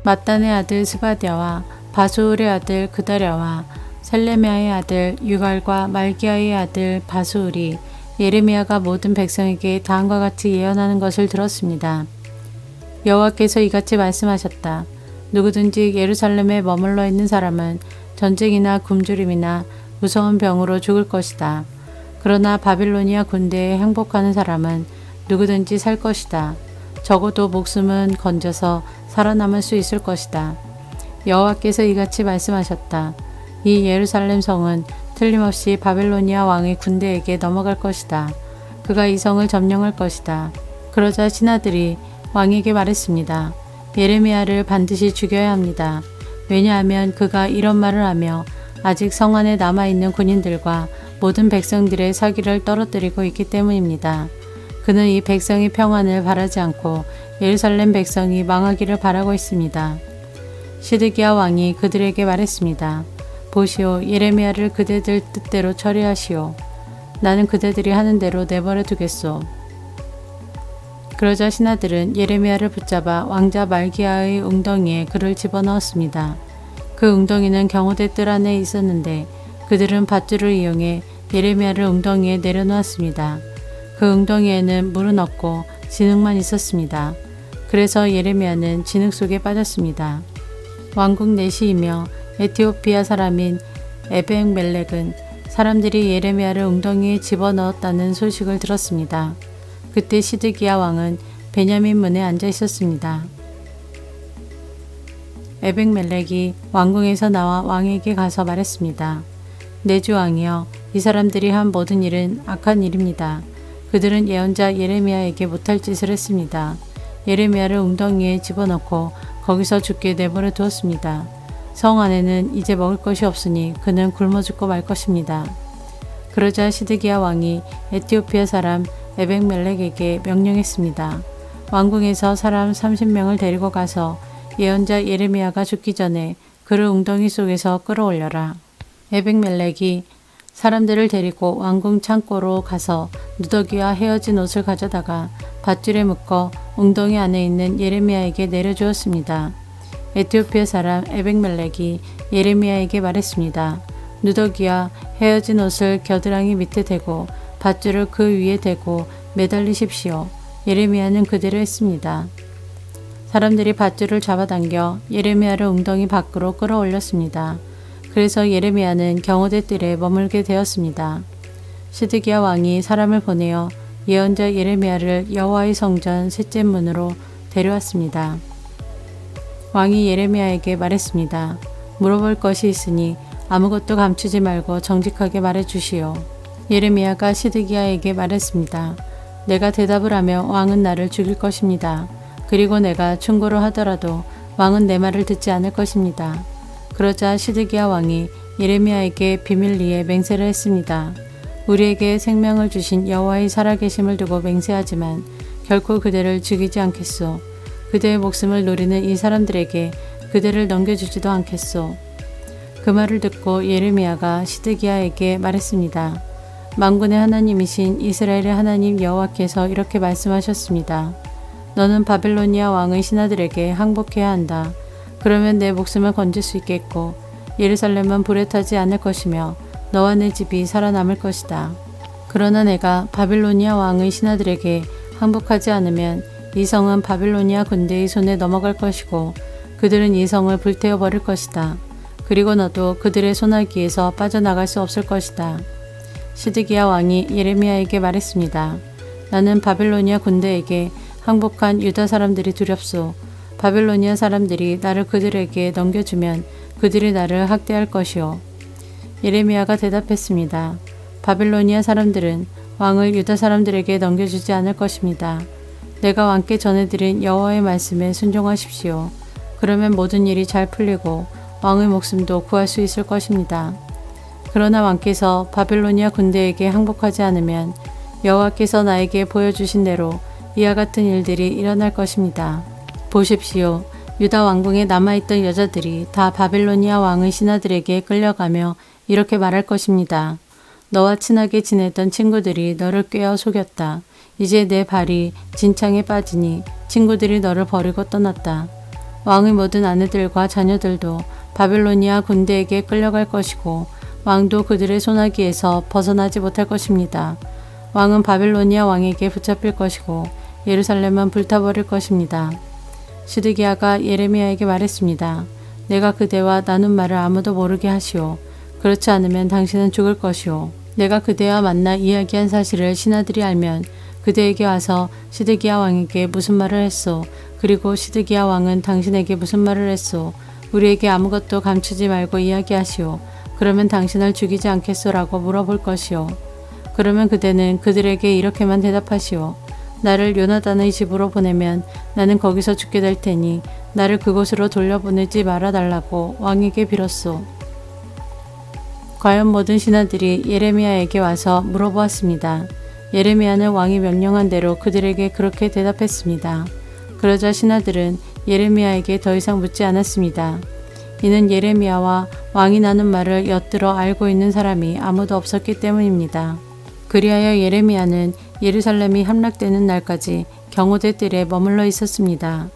mat단의 아들 스바디아와 바수울의 아들 그다랴와 셀레미아의 아들 유갈과 말기야의 아들 바수울이 예레미야가 모든 백성에게 다음과 같이 예언하는 것을 들었습니다. 여호와께서 이같이 말씀하셨다. 누구든지 예루살렘에 머물러 있는 사람은 전쟁이나 굶주림이나 무서운 병으로 죽을 것이다. 그러나 바빌로니아 군대에 항복하는 사람은 누구든지 살 것이다. 적어도 목숨은 건져서 살아남을 수 있을 것이다. 여호와께서 이같이 말씀하셨다. 이 예루살렘 성은 틀림없이 바빌로니아 왕의 군대에게 넘어갈 것이다. 그가 이 성을 점령할 것이다. 그러자 신하들이 왕에게 말했습니다. 예레미야를 반드시 죽여야 합니다. 왜냐하면 그가 이런 말을 하며 아직 성 안에 남아있는 군인들과 모든 백성들의 사기를 떨어뜨리고 있기 때문입니다. 그는 이 백성의 평안을 바라지 않고 예루살렘 백성이 망하기를 바라고 있습니다. 시드기야 왕이 그들에게 말했습니다. 보시오, 예레미야를 그대들 뜻대로 처리하시오. 나는 그대들이 하는 대로 내버려 두겠소. 그러자 신하들은 예레미야를 붙잡아 왕자 말기야의 웅덩이에 그를 집어넣었습니다. 그 웅덩이는 경호대 뜰 안에 있었는데 그들은 밧줄을 이용해 예레미야를 웅덩이에 내려놓았습니다. 그 웅덩이에는 물은 없고 진흙만 있었습니다. 그래서 예레미야는 진흙 속에 빠졌습니다. 왕국 내시이며 에티오피아 사람인 에벤멜렉은 사람들이 예레미야를 웅덩이에 집어넣었다는 소식을 들었습니다. 그때 시드기야 왕은 베냐민 문에 앉아 있었습니다. 에벤멜렉이 왕궁에서 나와 왕에게 가서 말했습니다. 내 주 왕이여, 이 사람들이 한 모든 일은 악한 일입니다. 그들은 예언자 예레미야에게 못할 짓을 했습니다. 예레미야를 웅덩이에 집어넣고 거기서 죽게 내버려 두었습니다. 성 안에는 이제 먹을 것이 없으니 그는 굶어 죽고 말 것입니다. 그러자 시드기야 왕이 에티오피아 사람 에벤멜렉에게 명령했습니다. 왕궁에서 사람 30명을 데리고 가서 예언자 예레미야가 죽기 전에 그를 웅덩이 속에서 끌어올려라. 에벤멜렉이 사람들을 데리고 왕궁 창고로 가서 누더기와 헤어진 옷을 가져다가 밧줄에 묶어 웅덩이 안에 있는 예레미야에게 내려주었습니다. 에티오피아 사람 에벤멜렉이 예레미야에게 말했습니다. 누더기와 헤어진 옷을 겨드랑이 밑에 대고 밧줄을 그 위에 대고 매달리십시오. 예레미야는 그대로 했습니다. 사람들이 밧줄을 잡아당겨 예레미야를 웅덩이 밖으로 끌어올렸습니다. 그래서 예레미야는 경호대 뜰에 머물게 되었습니다. 시드기야 왕이 사람을 보내어 예언자 예레미야를 여호와의 성전 셋째 문으로 데려왔습니다. 왕이 예레미야에게 말했습니다. 물어볼 것이 있으니 아무것도 감추지 말고 정직하게 말해주시오. 예레미야가 시드기야에게 말했습니다. 내가 대답을 하며 왕은 나를 죽일 것입니다. 그리고 내가 충고를 하더라도 왕은 내 말을 듣지 않을 것입니다. 그러자 시드기야 왕이 예레미야에게 비밀리에 맹세를 했습니다. 우리에게 생명을 주신 여호와의 살아계심을 두고 맹세하지만 결코 그대를 죽이지 않겠소. 그대의 목숨을 노리는 이 사람들에게 그대를 넘겨주지도 않겠소. 그 말을 듣고 예레미야가 시드기야에게 말했습니다. 만군의 하나님이신 이스라엘의 하나님 여호와께서 이렇게 말씀하셨습니다. 너는 바빌로니아 왕의 신하들에게 항복해야 한다. 그러면 내 목숨을 건질 수 있겠고 예루살렘은 불에 타지 않을 것이며 너와 내 집이 살아남을 것이다. 그러나 내가 바빌로니아 왕의 신하들에게 항복하지 않으면 이 성은 바빌로니아 군대의 손에 넘어갈 것이고 그들은 이 성을 불태워 버릴 것이다. 그리고 너도 그들의 손아귀에서 빠져나갈 수 없을 것이다. 시드기야 왕이 예레미야에게 말했습니다. 나는 바빌로니아 군대에게 항복한 유다 사람들이 두렵소. 바빌로니아 사람들이 나를 그들에게 넘겨주면 그들이 나를 학대할 것이오. 예레미야가 대답했습니다. 바빌로니아 사람들은 왕을 유다 사람들에게 넘겨주지 않을 것입니다. 내가 왕께 전해드린 여호와의 말씀에 순종하십시오. 그러면 모든 일이 잘 풀리고 왕의 목숨도 구할 수 있을 것입니다. 그러나 왕께서 바빌로니아 군대에게 항복하지 않으면 여호와께서 나에게 보여주신 대로 이와 같은 일들이 일어날 것입니다. 보십시오. 유다 왕궁에 남아있던 여자들이 다 바빌로니아 왕의 신하들에게 끌려가며 이렇게 말할 것입니다. 너와 친하게 지내던 친구들이 너를 꿰어 속였다. 이제 내 발이 진창에 빠지니 친구들이 너를 버리고 떠났다. 왕의 모든 아내들과 자녀들도 바빌로니아 군대에게 끌려갈 것이고 왕도 그들의 손아귀에서 벗어나지 못할 것입니다. 왕은 바빌로니아 왕에게 붙잡힐 것이고 예루살렘은 불타버릴 것입니다. 시드기야가 예레미야에게 말했습니다. 내가 그대와 나눈 말을 아무도 모르게 하시오. 그렇지 않으면 당신은 죽을 것이오. 내가 그대와 만나 이야기한 사실을 신하들이 알면 그대에게 와서 시드기야 왕에게 무슨 말을 했소. 그리고 시드기야 왕은 당신에게 무슨 말을 했소. 우리에게 아무것도 감추지 말고 이야기하시오. 그러면 당신을 죽이지 않겠소라고 물어볼 것이오. 그러면 그대는 그들에게 이렇게만 대답하시오. 나를 요나단의 집으로 보내면 나는 거기서 죽게 될 테니 나를 그곳으로 돌려보내지 말아달라고 왕에게 빌었소. 과연 모든 신하들이 예레미야에게 와서 물어보았습니다. 예레미야는 왕이 명령한 대로 그들에게 그렇게 대답했습니다. 그러자 신하들은 예레미야에게 더 이상 묻지 않았습니다. 이는 예레미야와 왕이 나눈 말을 엿들어 알고 있는 사람이 아무도 없었기 때문입니다. 그리하여 예레미야는 예루살렘이 함락되는 날까지 경호대 뜰에 머물러 있었습니다.